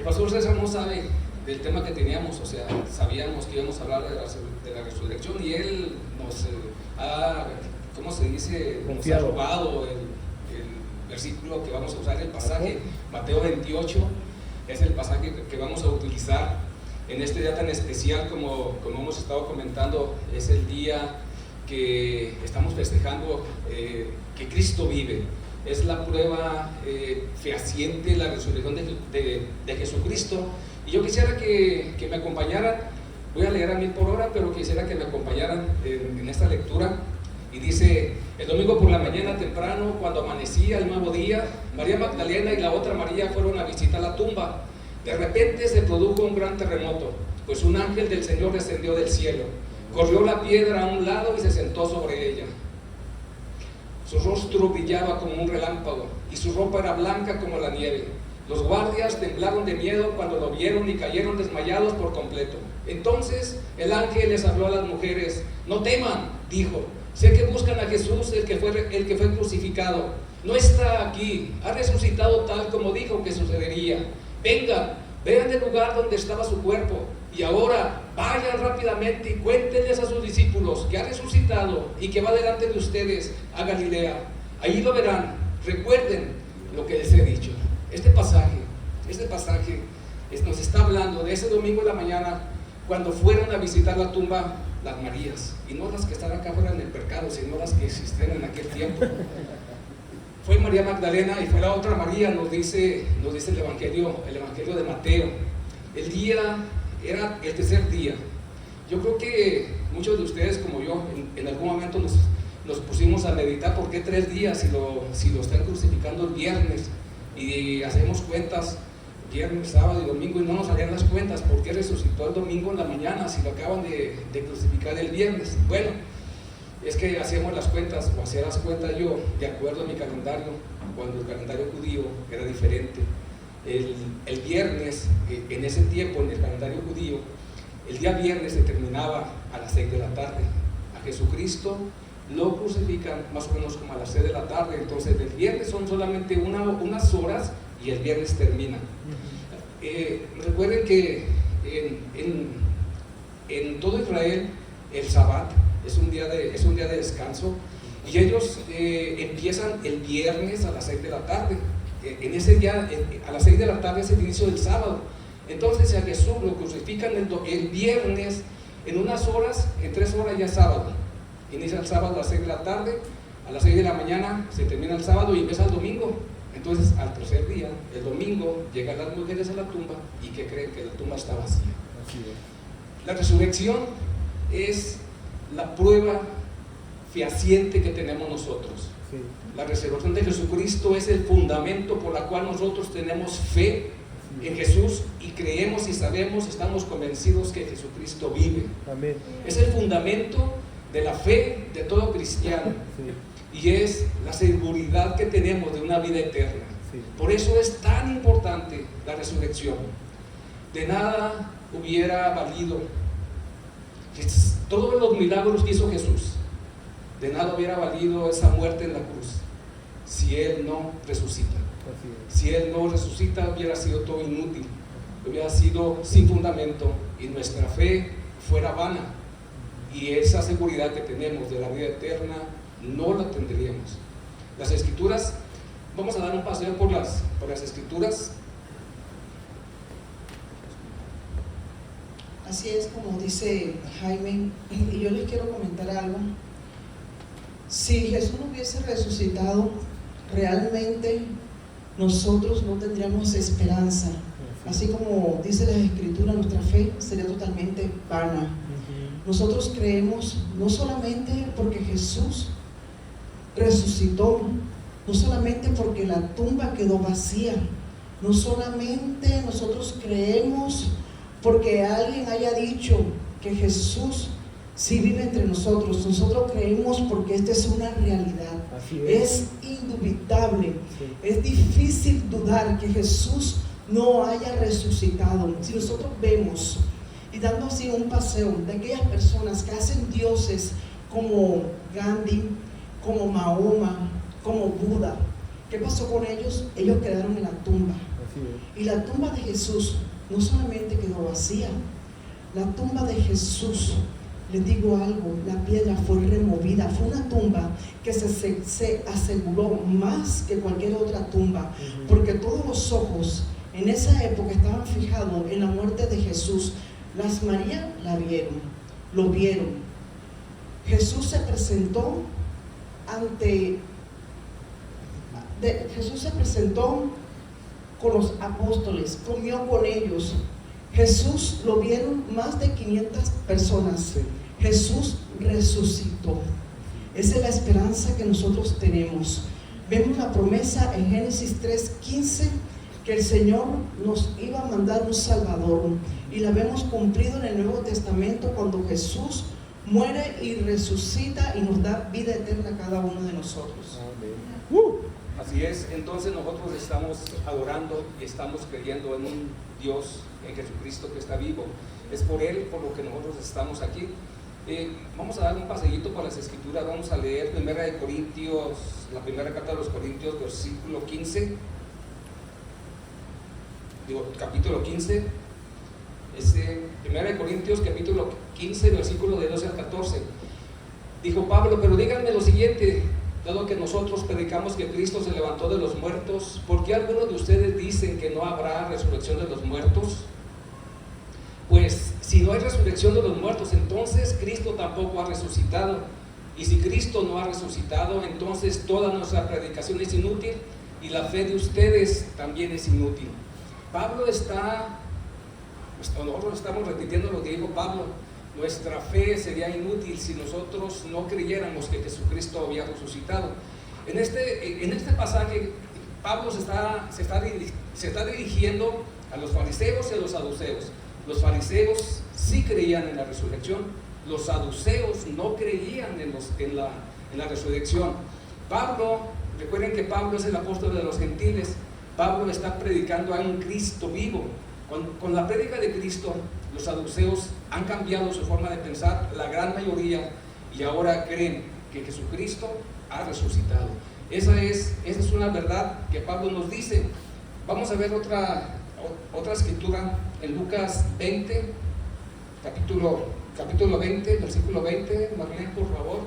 pastor César no sabe del tema que teníamos, o sea, sabíamos que íbamos a hablar de la resurrección y él nos ha, ¿cómo se dice? Confiado. Nos ha robado el versículo que vamos a usar, el pasaje, Mateo 28, es el pasaje que vamos a utilizar en este día tan especial como hemos estado comentando. Es el día que estamos festejando que Cristo vive. Es la prueba fehaciente, la resurrección de Jesucristo. Y yo quisiera que me acompañaran, voy a leer a 1000 por hora, pero quisiera que me acompañaran en esta lectura. Y dice: el domingo por la mañana temprano, cuando amanecía el nuevo día, María Magdalena y la otra María fueron a visitar la tumba. De repente se produjo un gran terremoto, pues un ángel del Señor descendió del cielo, corrió la piedra a un lado y se sentó sobre ella. Su rostro brillaba como un relámpago y su ropa era blanca como la nieve. Los guardias temblaron de miedo cuando lo vieron y cayeron desmayados por completo. Entonces el ángel les habló a las mujeres. No teman, dijo. Sé que buscan a Jesús, el que fue crucificado. No está aquí, ha resucitado tal como dijo que sucedería. Vengan, vean el lugar donde estaba su cuerpo. Y ahora vayan rápidamente y cuéntenles a sus discípulos que ha resucitado y que va delante de ustedes a Galilea. Allí lo verán. Recuerden lo que les he dicho. Este pasaje nos está hablando de ese domingo en la mañana, cuando fueron a visitar la tumba las Marías, y no las que están acá fuera en el mercado, sino las que existían en aquel tiempo. Fue María Magdalena y fue la otra María, nos dice el Evangelio de Mateo. El día era el tercer día. Yo creo que muchos de ustedes, como yo, en algún momento nos pusimos a meditar por qué 3 días si lo están crucificando el viernes, y hacemos cuentas viernes, sábado y domingo, y no nos salían las cuentas. ¿Por qué resucitó el domingo en la mañana si lo acaban de crucificar el viernes? Bueno, es que hacemos las cuentas, o hacía las cuentas yo, de acuerdo a mi calendario, cuando el calendario judío era diferente. El viernes, en ese tiempo, en el calendario judío, el día viernes se terminaba a las 6 de la tarde. A Jesucristo lo crucifican más o menos como a las 6 de la tarde, entonces el viernes son solamente unas horas y el viernes termina. Recuerden que en todo Israel el Sabbat es un día de descanso, y ellos empiezan el viernes a las 6 de la tarde. En ese día, a las 6 de la tarde es el inicio del sábado. Entonces a Jesús lo crucifican el viernes, en unas horas, en 3 horas ya es sábado. Inicia el sábado a las 6 de la tarde, a las 6 de la mañana se termina el sábado y empieza el domingo. Entonces al tercer día, el domingo, llegan las mujeres a la tumba, y ¿qué creen? Que la tumba está vacía. La resurrección es la prueba fehaciente que tenemos nosotros. La resurrección de Jesucristo es el fundamento por la cual nosotros tenemos fe en Jesús y creemos y sabemos, estamos convencidos que Jesucristo vive. Amén. Es el fundamento de la fe de todo cristiano. Y es la seguridad que tenemos de una vida eterna. Por eso es tan importante la resurrección. De nada hubiera valido todos los milagros que hizo Jesús, de nada hubiera valido esa muerte en la cruz si Él no resucita. Si Él no resucita, hubiera sido todo inútil, hubiera sido sin fundamento, y nuestra fe fuera vana, y esa seguridad que tenemos de la vida eterna no la tendríamos. Las Escrituras, vamos a dar un paseo por las Escrituras. Así es como dice Jaime, y yo les quiero comentar algo. Si Jesús no hubiese resucitado, realmente nosotros no tendríamos esperanza. Así como dice la Escritura, nuestra fe sería totalmente vana. Nosotros creemos no solamente porque Jesús resucitó, no solamente porque la tumba quedó vacía, no solamente nosotros creemos porque alguien haya dicho que Jesús sí vive entre nosotros. Nosotros creemos porque esta es una realidad. Es indubitable. Es difícil dudar que Jesús no haya resucitado. Si nosotros vemos, y dando así un paseo de aquellas personas que hacen dioses como Gandhi, como Mahoma, como Buda, ¿qué pasó con ellos? Ellos quedaron en la tumba. Y la tumba de Jesús no solamente quedó vacía, la tumba de Jesús, les digo algo, la piedra fue removida. Fue una tumba que se aseguró más que cualquier otra tumba, porque todos los ojos en esa época estaban fijados en la muerte de Jesús. Las Marías la vieron, lo vieron. Jesús se presentó Jesús se presentó con los apóstoles, comió con ellos. Jesús lo vieron más de 500 personas. Jesús resucitó. Esa es la esperanza que nosotros tenemos. Vemos la promesa en Génesis 3:15 que el Señor nos iba a mandar un Salvador, y la vemos cumplido en el Nuevo Testamento cuando Jesús muere y resucita y nos da vida eterna a cada uno de nosotros. Así es. Entonces nosotros estamos adorando y estamos creyendo en un Dios, en Jesucristo, que está vivo. Es por Él por lo que nosotros estamos aquí. Vamos a dar un paseíto por las Escrituras. Vamos a leer Primera de Corintios, la primera carta de los Corintios, versículo 15. Capítulo 15. Primera de Corintios, capítulo 15, versículo de 12 al 14. Dijo Pablo: pero díganme lo siguiente, dado que nosotros predicamos que Cristo se levantó de los muertos, ¿por qué algunos de ustedes dicen que no habrá resurrección de los muertos? Pues si no hay resurrección de los muertos, entonces Cristo tampoco ha resucitado. Y si Cristo no ha resucitado, entonces toda nuestra predicación es inútil y la fe de ustedes también es inútil. Pablo nosotros estamos repitiendo lo que dijo Pablo. Nuestra fe sería inútil si nosotros no creyéramos que Jesucristo había resucitado. En este pasaje, Pablo se está dirigiendo a los fariseos y a los saduceos. Los fariseos sí creían en la resurrección, los saduceos no creían en la resurrección. Pablo, recuerden que Pablo es el apóstol de los gentiles. Pablo está predicando a un Cristo vivo. Con la prédica de Cristo, los saduceos han cambiado su forma de pensar, la gran mayoría, y ahora creen que Jesucristo ha resucitado. Esa es una verdad que Pablo nos dice. Vamos a ver otra escritura en Lucas 20, capítulo 20, versículo 20. Marlene, por favor.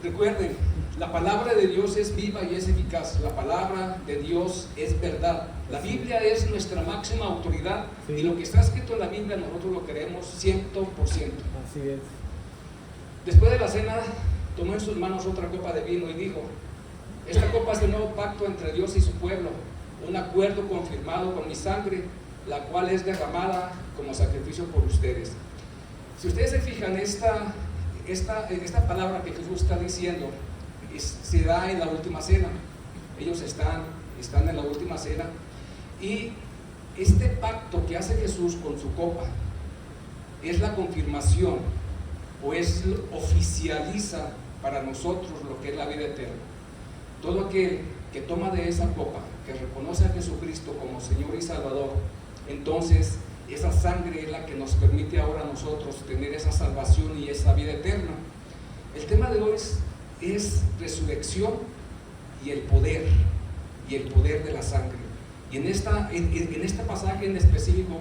Recuerden, la palabra de Dios es viva y es eficaz. La palabra de Dios es verdad. La Biblia es nuestra máxima autoridad, y lo que está escrito en la Biblia nosotros lo queremos 100%. Así es. Después de la cena, tomó en sus manos otra copa de vino y dijo: esta copa es el nuevo pacto entre Dios y su pueblo, un acuerdo confirmado con mi sangre, la cual es derramada como sacrificio por ustedes. Si ustedes se fijan, esta palabra que Jesús está diciendo se da en la última cena. Ellos están en la última cena, y este pacto que hace Jesús con su copa es la confirmación, o oficializa para nosotros lo que es la vida eterna. Todo aquel que toma de esa copa, que reconoce a Jesucristo como Señor y Salvador, entonces esa sangre es la que nos permite ahora a nosotros tener esa salvación y esa vida eterna. El tema de hoy es resurrección y el poder de la sangre. Y en este pasaje en específico,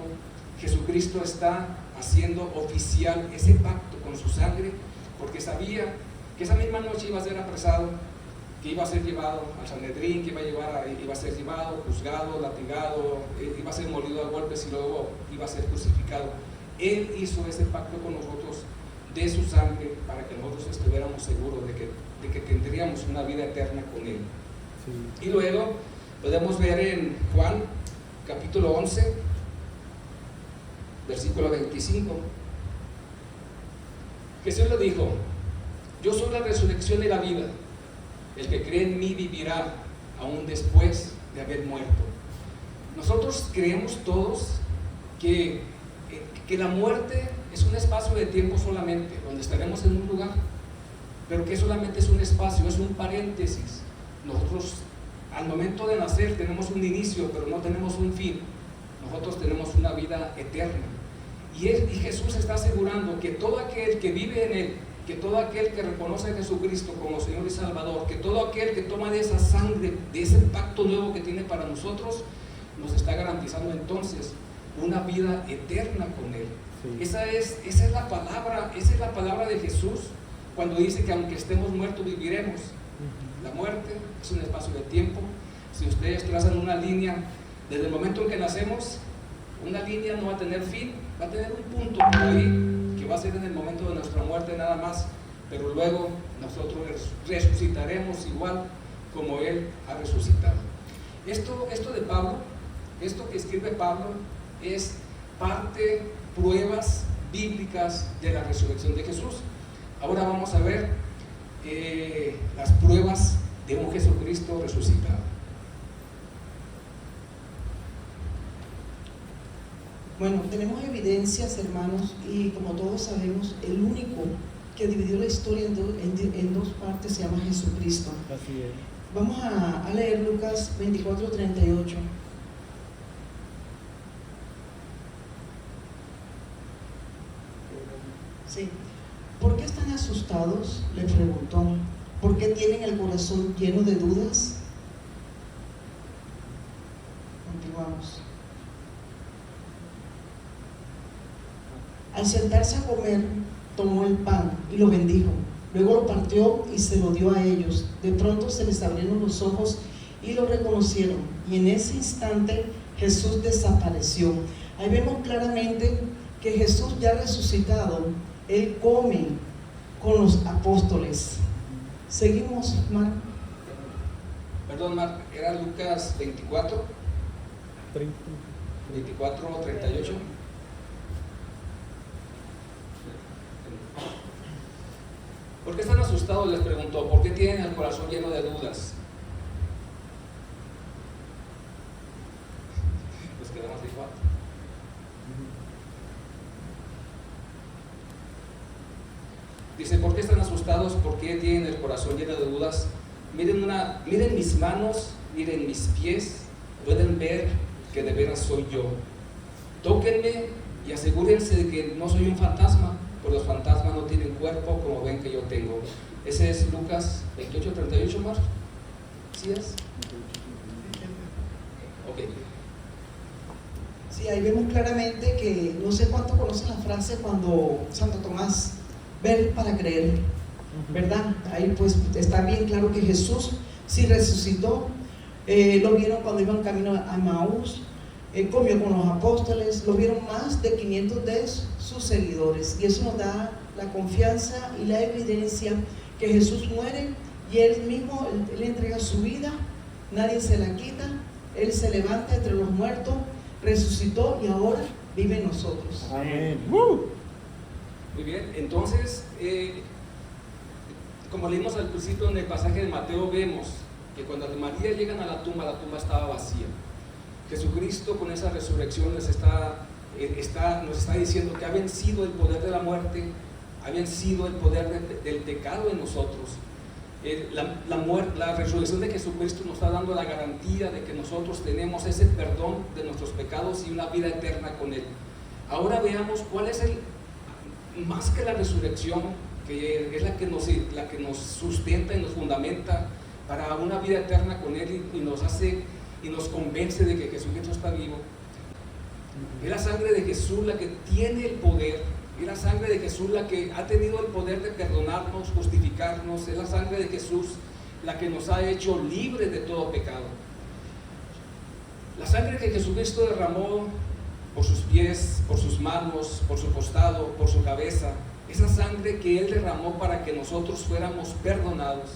Jesucristo está haciendo oficial ese pacto con su sangre, porque sabía que esa misma noche iba a ser apresado, que iba a ser llevado al Sanedrín, que iba a ser llevado, juzgado, latigado, iba a ser molido a golpes y luego iba a ser crucificado. Él hizo ese pacto con nosotros de su sangre para que nosotros estuviéramos seguros de que tendríamos una vida eterna con Él. Sí. Y luego podemos ver en Juan capítulo 11, versículo 25. Jesús le dijo: yo soy la resurrección y la vida. El que cree en mí vivirá aún después de haber muerto. Nosotros creemos todos que la muerte es un espacio de tiempo solamente, donde estaremos en un lugar, pero que solamente es un espacio, es un paréntesis. Nosotros al momento de nacer tenemos un inicio, pero no tenemos un fin. Nosotros tenemos una vida eterna, y Jesús está asegurando que todo aquel que vive en Él, que todo aquel que reconoce a Jesucristo como Señor y Salvador, que todo aquel que toma de esa sangre, de ese pacto nuevo que tiene para nosotros, nos está garantizando entonces una vida eterna con Él. Sí. Esa es la palabra de Jesús cuando dice que aunque estemos muertos viviremos. La muerte es un espacio de tiempo. Si ustedes trazan una línea desde el momento en que nacemos, una línea no va a tener fin, va a tener un punto por ahí que va a ser en el momento de nuestra muerte nada más, pero luego nosotros resucitaremos igual como Él ha resucitado. Esto de Pablo, esto que escribe Pablo, es parte, pruebas bíblicas de la resurrección de Jesús. Ahora vamos a ver las pruebas de un Jesucristo resucitado. Bueno, tenemos evidencias, hermanos, y como todos sabemos, el único que dividió la historia en dos partes se llama Jesucristo. Así es. Vamos a leer Lucas 24:38. Sí. ¿Por qué están asustados?, le preguntó. ¿Por qué tienen el corazón lleno de dudas? Continuamos. Al sentarse a comer, tomó el pan y lo bendijo. Luego lo partió y se lo dio a ellos. De pronto se les abrieron los ojos y lo reconocieron. Y en ese instante Jesús desapareció. Ahí vemos claramente que Jesús, ya resucitado, Él come con los apóstoles. Seguimos, Marc. Perdón, Marc, ¿era Lucas 24? 38. ¿Por qué están asustados?, les preguntó. ¿Por qué tienen el corazón lleno de dudas? Nos quedamos igual. Dice, ¿por qué están asustados? ¿Por qué tienen el corazón lleno de dudas? Miren mis manos, miren mis pies, pueden ver que de veras soy yo. Tóquenme y asegúrense de que no soy un fantasma, pues los fantasmas no tienen cuerpo como ven que yo tengo. Ese es Lucas 28:38, más. ¿Sí es? Ok. Sí, ahí vemos claramente que no sé cuánto conocen la frase cuando Santo Tomás, ver para creer, ¿verdad? Ahí pues está bien claro que Jesús sí resucitó. Lo vieron cuando iban camino a Emaús, comió con los apóstoles, lo vieron más de 500 de sus seguidores, y eso nos da la confianza y la evidencia que Jesús muere y Él mismo, Él entrega su vida, nadie se la quita, Él se levanta entre los muertos, resucitó y ahora vive en nosotros. Amén. Muy bien, entonces, como leímos al principio en el pasaje de Mateo, vemos que cuando María llegan a la tumba estaba vacía. Jesucristo con esa resurrección nos está diciendo que ha vencido el poder de la muerte, ha vencido el poder del pecado en nosotros. La resurrección de Jesucristo nos está dando la garantía de que nosotros tenemos ese perdón de nuestros pecados y una vida eterna con Él. Ahora veamos cuál es más que la resurrección, que es la que nos sustenta y nos fundamenta para una vida eterna con Él y nos hace y nos convence de que Jesucristo está vivo. Es la sangre de Jesús la que tiene el poder, es la sangre de Jesús la que ha tenido el poder de perdonarnos, justificarnos, es la sangre de Jesús la que nos ha hecho libres de todo pecado. La sangre que Jesucristo derramó por sus pies, por sus manos, por su costado, por su cabeza, esa sangre que Él derramó para que nosotros fuéramos perdonados,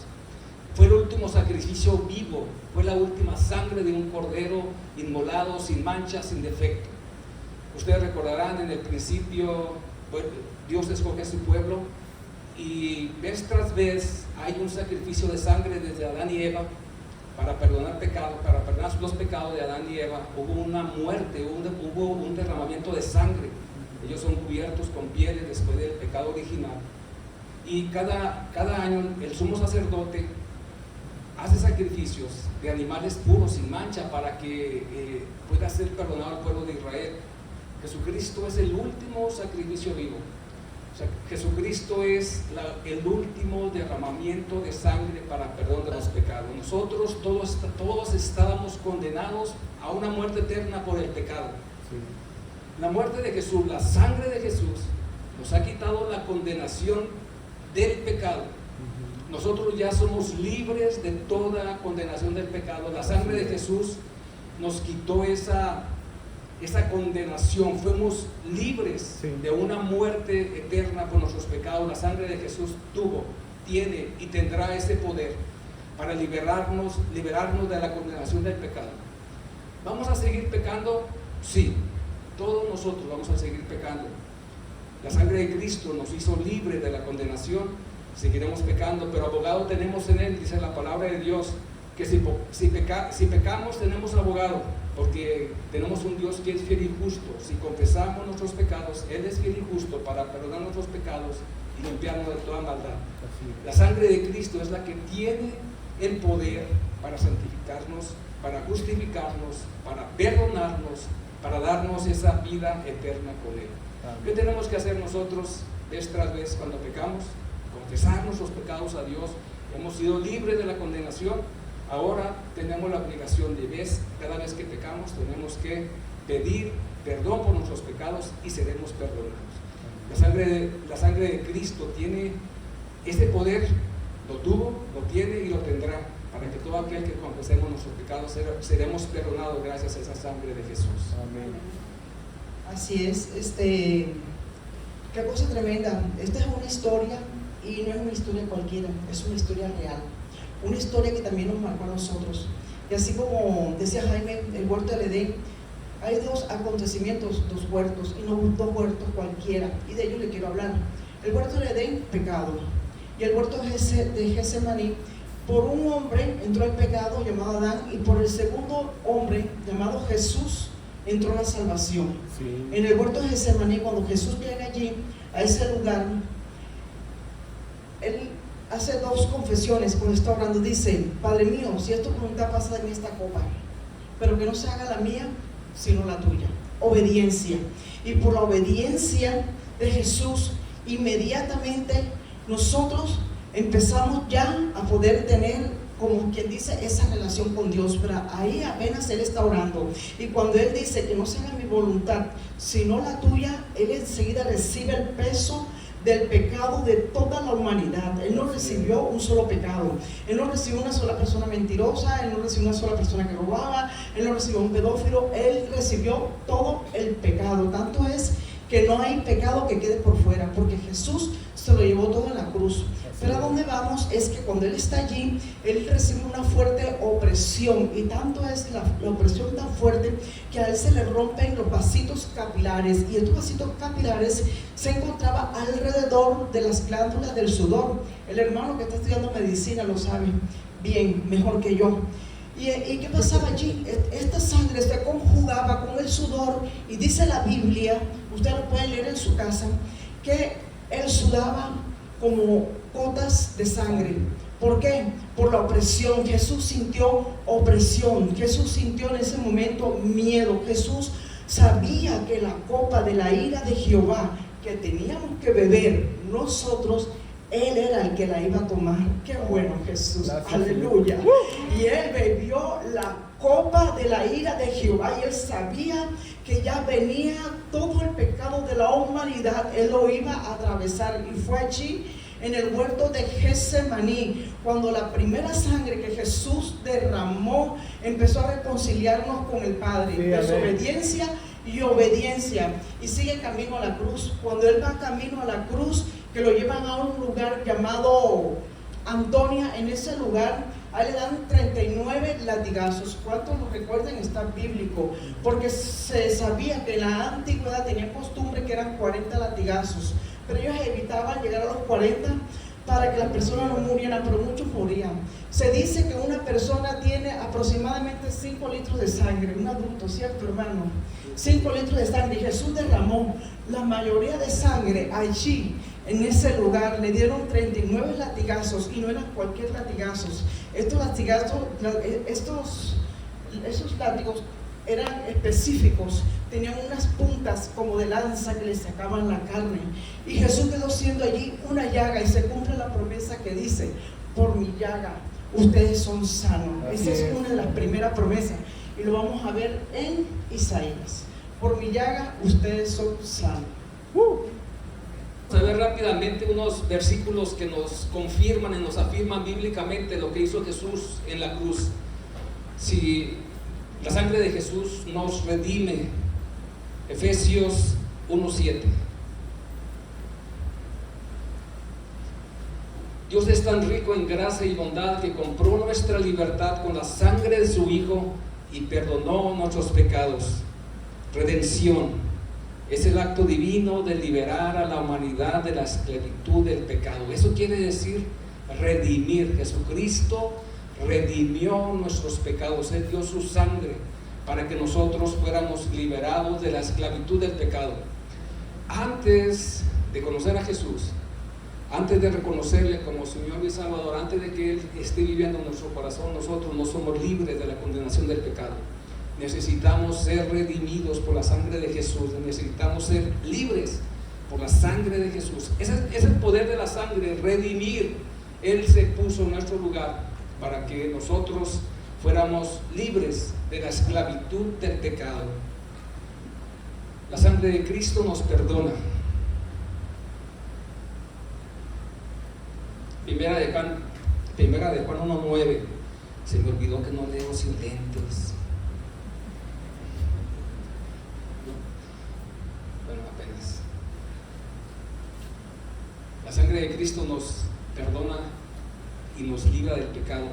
fue el último sacrificio vivo, fue la última sangre de un cordero inmolado, sin mancha, sin defecto. Ustedes recordarán, en el principio Dios escoge a su pueblo y vez tras vez hay un sacrificio de sangre desde Adán y Eva para perdonar pecados, para perdonar los pecados de Adán y Eva. Hubo una muerte, hubo un derramamiento de sangre. Ellos son cubiertos con pieles después del pecado original. Y cada año el sumo sacerdote hace sacrificios de animales puros, sin mancha, para que pueda ser perdonado al pueblo de Israel. Jesucristo es el último sacrificio vivo. O sea, Jesucristo es el último derramamiento de sangre para perdón de los pecados. Nosotros todos estábamos condenados a una muerte eterna por el pecado. Sí. La muerte de Jesús, la sangre de Jesús, nos ha quitado la condenación del pecado. Nosotros ya somos libres de toda condenación del pecado. La sangre de Jesús nos quitó esa condenación. Fuimos libres de una muerte eterna por nuestros pecados. La sangre de Jesús tiene y tendrá ese poder para liberarnos de la condenación del pecado. ¿Vamos a seguir pecando? Sí, todos nosotros vamos a seguir pecando. La sangre de Cristo nos hizo libres de la condenación. Seguiremos pecando, pero abogado tenemos en Él, dice la palabra de Dios, que si pecamos tenemos abogado, porque tenemos un Dios que es fiel y justo. Si confesamos nuestros pecados, Él es fiel y justo para perdonar nuestros pecados y limpiarnos de toda maldad. La sangre de Cristo es la que tiene el poder para santificarnos, para justificarnos, para perdonarnos, para darnos esa vida eterna con Él. ¿Qué tenemos que hacer nosotros vez tras vez cuando pecamos? Confesar nuestros pecados a Dios. Hemos sido libres de la condenación. Ahora tenemos la obligación de cada vez que pecamos, tenemos que pedir perdón por nuestros pecados y seremos perdonados. La sangre de Cristo tiene ese poder, lo tuvo, lo tiene y lo tendrá, para que todo aquel que confesemos nuestros pecados seremos perdonados gracias a esa sangre de Jesús. Amén. Así es, qué cosa tremenda. Esta es una historia, y no es una historia cualquiera, es una historia real, una historia que también nos marcó a nosotros. Y así como decía Jaime, el huerto del Edén, hay dos acontecimientos, dos huertos, y no dos huertos cualquiera, y de ellos le quiero hablar. El huerto del Edén, pecado, y el huerto de Getsemaní, por un hombre entró el pecado llamado Adán, y por el segundo hombre llamado Jesús entró la salvación. Sí. En el huerto de Getsemaní, cuando Jesús llega allí, a ese lugar, Él hace dos confesiones cuando está orando. Dice: Padre mío, si es tu voluntad, pasa de mí esta copa, pero que no se haga la mía, sino la tuya. Obediencia. Y por la obediencia de Jesús, inmediatamente nosotros empezamos ya a poder tener, como quien dice, esa relación con Dios. Pero ahí apenas Él está orando, y cuando Él dice que no se haga mi voluntad sino la tuya, Él enseguida recibe el peso del pecado de toda la humanidad. Él no recibió un solo pecado. Él no recibió una sola persona mentirosa. Él no recibió una sola persona que robaba. Él no recibió un pedófilo. Él recibió todo el pecado. Tanto es que no hay pecado que quede por fuera, porque Jesús se lo llevó todo en la cruz. Pero a dónde vamos es que cuando Él está allí, Él recibe una fuerte opresión, y tanto es la opresión tan fuerte que a Él se le rompen los vasitos capilares, y estos vasitos capilares se encontraban alrededor de las glándulas del sudor. El hermano que está estudiando medicina lo sabe bien, mejor que yo. ¿Y qué pasaba allí? Esta sangre se conjugaba con el sudor, y dice la Biblia, usted lo puede leer en su casa, que Él sudaba como gotas de sangre. ¿Por qué? Por la opresión. Jesús sintió opresión. Jesús sintió en ese momento miedo. Jesús sabía que la copa de la ira de Jehová que teníamos que beber nosotros, Él era el que la iba a tomar. Qué bueno, Jesús. Gracias, aleluya. Y Él bebió la copa de la ira de Jehová, y Él sabía que ya venía todo el pecado de la humanidad. Él lo iba a atravesar, y fue allí en el huerto de Getsemaní cuando la primera sangre que Jesús derramó empezó a reconciliarnos con el Padre. Desobediencia y obediencia, y sigue camino a la cruz. Cuando Él va camino a la cruz, que lo llevan a un lugar llamado Antonia, en ese lugar a Él le dan 39 latigazos. ¿Cuántos lo recuerdan? Está bíblico, porque se sabía que en la antigüedad tenía costumbre que eran 40 latigazos, pero ellos evitaban llegar a los 40 para que las personas no murieran, pero muchos morían. Se dice que una persona tiene aproximadamente 5 litros de sangre, un adulto, ¿cierto, hermano? 5 litros de sangre, y Jesús derramó la mayoría de sangre allí, en ese lugar. Le dieron 39 latigazos, y no eran cualquier latigazos. Estos latigazos, esos látigos eran específicos, tenían unas puntas como de lanza que le sacaban la carne, y Jesús quedó siendo allí una llaga, y se cumple la promesa que dice: por mi llaga ustedes son sanos. Esa es una de las primeras promesas. y lo vamos a ver en Isaías. Por mi llaga ustedes son sanos. Vamos a ver rápidamente unos versículos que nos confirman y nos afirman bíblicamente lo que hizo Jesús en la cruz. Si la sangre de Jesús nos redime, Efesios 1:7. Dios es tan rico en gracia y bondad que compró nuestra libertad con la sangre de su Hijo y perdonó nuestros pecados. Redención es el acto divino de liberar a la humanidad de la esclavitud del pecado. Eso quiere decir redimir. Jesucristo redimió nuestros pecados. Él dio su sangre para que nosotros fuéramos liberados de la esclavitud del pecado. Antes de conocer a Jesús, antes de reconocerle como Señor y Salvador, antes de que Él esté viviendo en nuestro corazón, nosotros no somos libres de la condenación del pecado. Necesitamos ser redimidos por la sangre de Jesús. Necesitamos ser libres por la sangre de Jesús. Ese es el poder de la sangre, redimir. Él se puso en nuestro lugar para que nosotros fuéramos libres de la esclavitud del pecado. La sangre de Cristo nos perdona. Primera de Juan 1:9. Se me olvidó que no leo sin lentes. Bueno, apenas. La sangre de Cristo nos perdona y nos libra del pecado.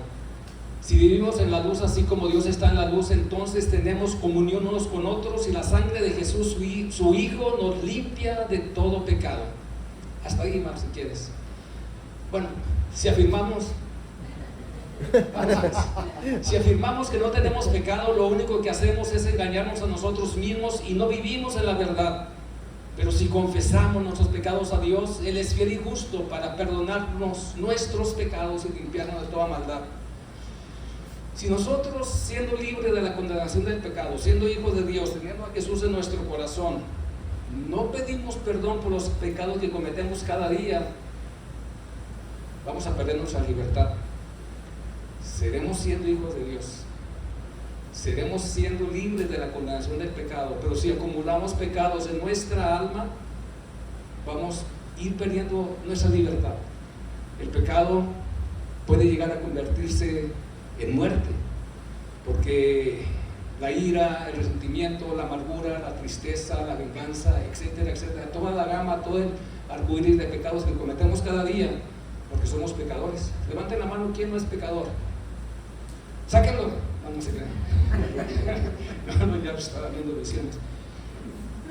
Si vivimos en la luz así como Dios está en la luz, entonces tenemos comunión unos con otros y la sangre de Jesús, su Hijo, nos limpia de todo pecado. Hasta ahí, Mar, si quieres. Bueno, si afirmamos que no tenemos pecado, lo único que hacemos es engañarnos a nosotros mismos y no vivimos en la verdad. Pero si confesamos nuestros pecados a Dios, Él es fiel y justo para perdonarnos nuestros pecados y limpiarnos de toda maldad. Si nosotros, siendo libres de la condenación del pecado, siendo hijos de Dios, teniendo a Jesús en nuestro corazón, no pedimos perdón por los pecados que cometemos cada día, vamos a perder nuestra libertad. Seremos siendo hijos de Dios, seremos siendo libres de la condenación del pecado. Pero si acumulamos pecados en nuestra alma, vamos a ir perdiendo nuestra libertad. El pecado puede llegar a convertirse en muerte, porque la ira, el resentimiento, la amargura, la tristeza, la venganza, etcétera, etcétera, toda la gama, todo el arcoíris de pecados que cometemos cada día, porque somos pecadores. Levanten la mano, ¿quién no es pecador? Sáquenlo. No se crean. No, ya estaba viendo visiones.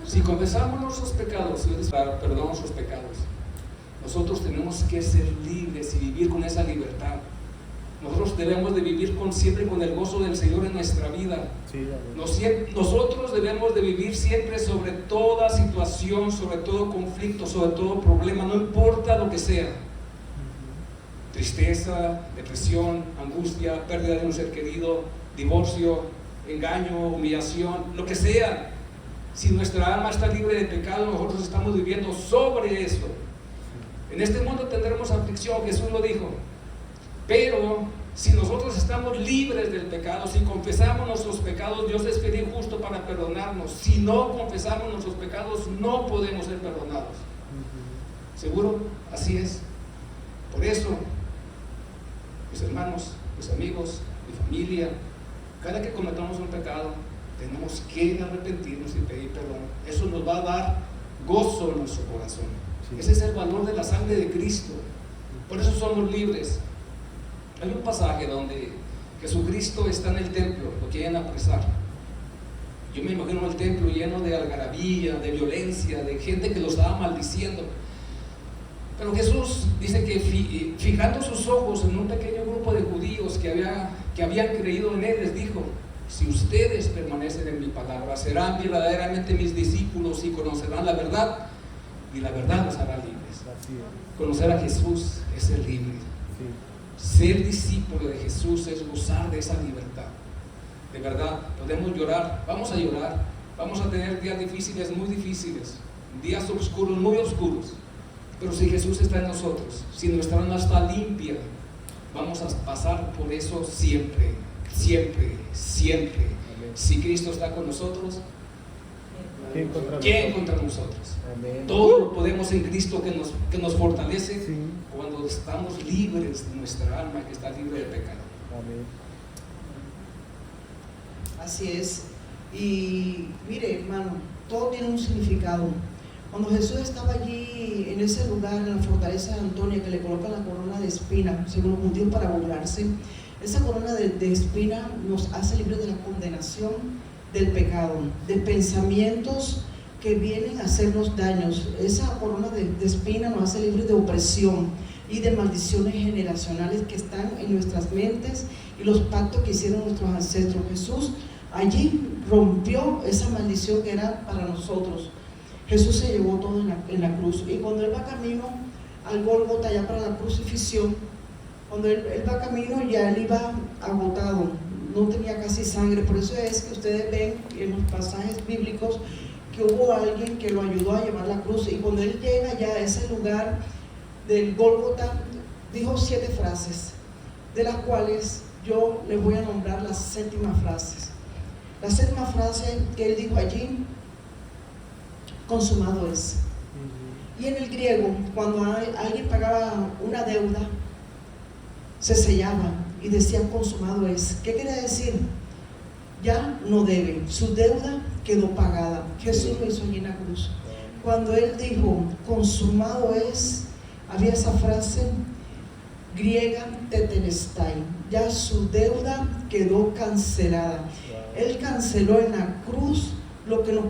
Si confesamos nuestros pecados, Dios perdona nuestros pecados. Nosotros tenemos que ser libres y vivir con esa libertad. Nosotros debemos de vivir siempre con el gozo del Señor en nuestra vida. Nosotros debemos de vivir siempre sobre toda situación, sobre todo conflicto, sobre todo problema, no importa lo que sea. Tristeza, depresión, angustia, pérdida de un ser querido, divorcio, engaño, humillación, lo que sea. Si nuestra alma está libre de pecado, nosotros estamos viviendo sobre eso. En este mundo tendremos aflicción, Jesús lo dijo. Pero si nosotros estamos libres del pecado, si confesamos nuestros pecados, Dios es fiel y justo para perdonarnos. Si no confesamos nuestros pecados, no podemos ser perdonados. ¿Seguro? Así es. Por eso, mis hermanos, mis amigos, mi familia, cada que cometamos un pecado, tenemos que arrepentirnos y pedir perdón. Eso nos va a dar gozo en nuestro corazón. Ese es el valor de la sangre de Cristo. Por eso somos libres. Hay un pasaje donde Jesucristo está en el templo, lo quieren apresar. Yo me imagino el templo lleno de algarabía, de violencia, de gente que lo estaba maldiciendo. Pero Jesús dice que fijando sus ojos en un pequeño grupo de judíos que habían creído en Él, les dijo: si ustedes permanecen en mi palabra, serán verdaderamente mis discípulos y conocerán la verdad, y la verdad los hará libres. Conocer a Jesús es ser libre. Ser discípulo de Jesús es gozar de esa libertad. De verdad, podemos llorar, vamos a llorar, vamos a tener días difíciles, muy difíciles, días oscuros, muy oscuros. Pero si Jesús está en nosotros, si nuestra alma está limpia, vamos a pasar por eso siempre, siempre, siempre. Si Cristo está con nosotros, ¿quién contra nosotros? Amén. Todo lo podemos en Cristo que nos fortalece Sí. cuando estamos libres de nuestra alma que está libre de pecado. Amén. Así es. Y mire, hermano, todo tiene un significado. Cuando Jesús estaba allí en ese lugar, en la fortaleza de Antonia, que le colocan la corona de espina, según los judíos, para burlarse, esa corona de espina nos hace libres de la condenación del pecado, de pensamientos que vienen a hacernos daños. Esa corona de espina nos hace libres de opresión y de maldiciones generacionales que están en nuestras mentes y los pactos que hicieron nuestros ancestros. Jesús allí rompió esa maldición que era para nosotros. Jesús se llevó todo en la cruz, y cuando Él va camino al Gólgota, ya para la crucifixión, cuando él va camino, ya Él iba agotado, no tenía casi sangre. Por eso es que ustedes ven en los pasajes bíblicos que hubo alguien que lo ayudó a llevar la cruz, y cuando Él llega ya a ese lugar del Gólgota, dijo 7 frases, de las cuales yo les voy a nombrar las 7ª frases. La 7ª frase que Él dijo allí: consumado es. Y en el griego, cuando alguien pagaba una deuda, se sellaba y decía consumado es. ¿Qué quiere decir? Ya no debe, su deuda quedó pagada. Jesús lo hizo allí en la cruz. Cuando Él dijo consumado es, había esa frase griega tetelestai, ya su deuda quedó cancelada. Él canceló en la cruz lo que nos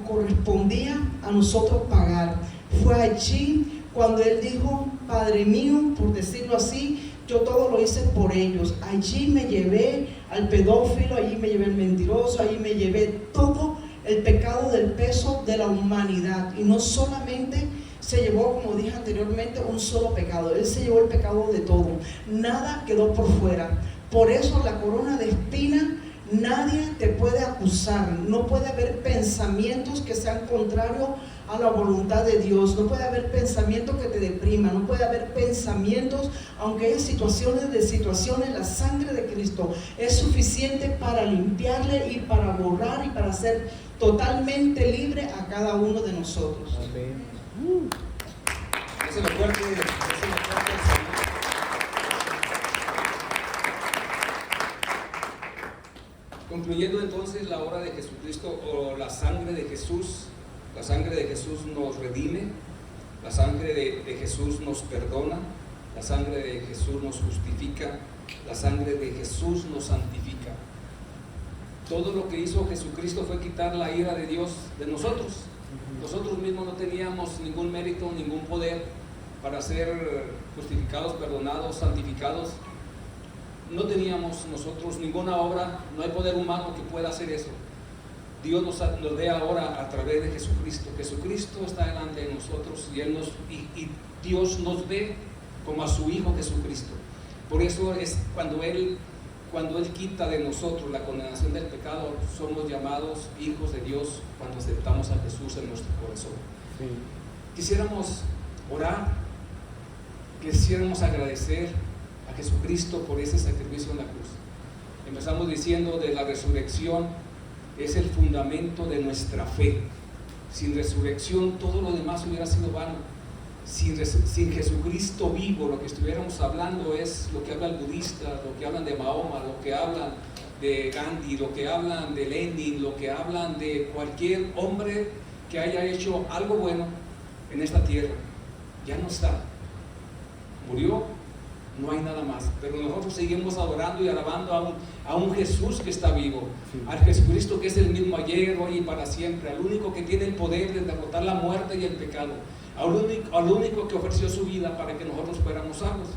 correspondía a nosotros pagar. Fue allí cuando Él dijo: Padre mío, por decirlo así, yo todo lo hice por ellos. Allí me llevé al pedófilo, allí me llevé al mentiroso, allí me llevé todo el pecado del peso de la humanidad. Y no solamente se llevó, como dije anteriormente, un solo pecado. Él se llevó el pecado de todo. Nada quedó por fuera. Por eso la corona de espina, nadie te puede acusar. No puede haber pensamientos que sean contrarios a la voluntad de Dios. No puede haber pensamientos que te depriman. No puede haber pensamientos, aunque haya situaciones, la sangre de Cristo es suficiente para limpiarle y para borrar y para hacer totalmente libre a cada uno de nosotros. Amén. Déselo fuerte, déselo fuerte al Señor. Concluyendo entonces la obra de Jesucristo, o la sangre de Jesús nos redime, la sangre de Jesús nos perdona, la sangre de Jesús nos justifica, la sangre de Jesús nos santifica. Todo lo que hizo Jesucristo fue quitar la ira de Dios de nosotros. Nosotros mismos no teníamos ningún mérito, ningún poder para ser justificados, perdonados, santificados. No teníamos nosotros ninguna obra, no hay poder humano que pueda hacer eso. Dios nos ve ahora a través de Jesucristo. Jesucristo está delante de nosotros y Dios nos ve como a su Hijo Jesucristo. Por eso es cuando Él quita de nosotros la condenación del pecado, somos llamados hijos de Dios cuando aceptamos a Jesús en nuestro corazón. Sí. Quisiéramos orar, quisiéramos agradecer a Jesucristo por ese sacrificio en la cruz. Empezamos diciendo de la resurrección es el fundamento de nuestra fe. Sin resurrección todo lo demás hubiera sido vano. Sin Jesucristo vivo, lo que estuviéramos hablando es lo que habla el budista, lo que hablan de Mahoma, lo que hablan de Gandhi, lo que hablan de Lenin, lo que hablan de cualquier hombre que haya hecho algo bueno en esta tierra. Ya no está, murió, no hay nada más. Pero nosotros seguimos adorando y alabando a un Jesús que está vivo, sí, al Jesucristo que es el mismo ayer, hoy y para siempre, al único que tiene el poder de derrotar la muerte y el pecado, al único que ofreció su vida para que nosotros fuéramos salvos.